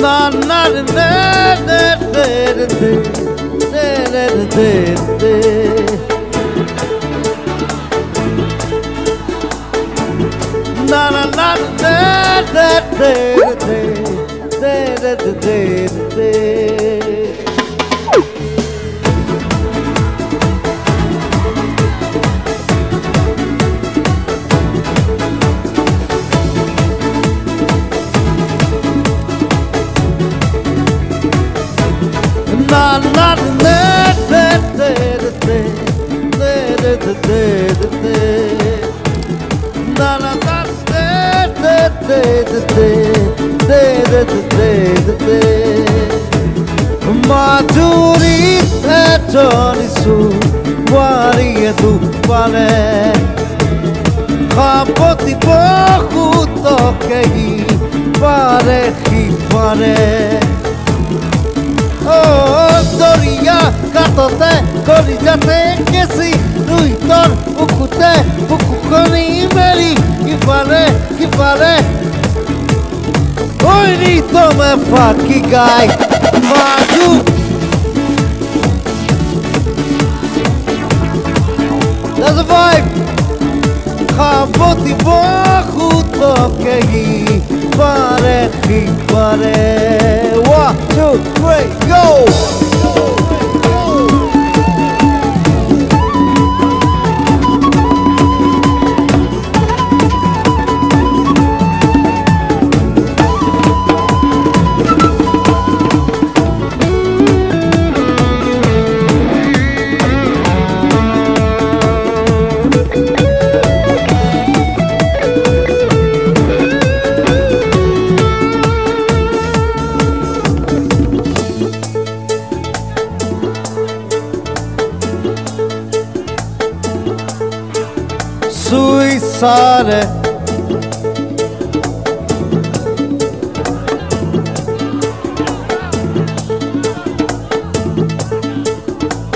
Na na na na na na na Maturi etoni su varie tu pare Kapoti poku tokei pare hi pare Oh doria katote korijate kesi ruitor ukute ukukoni meri kifare Oi nito me faki guy Maju That's a vibe Kapoti poku tokei pare hi pare 1, 2, 3, go!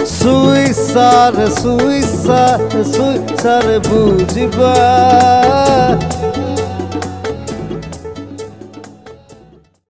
Suicide Suicide bujiba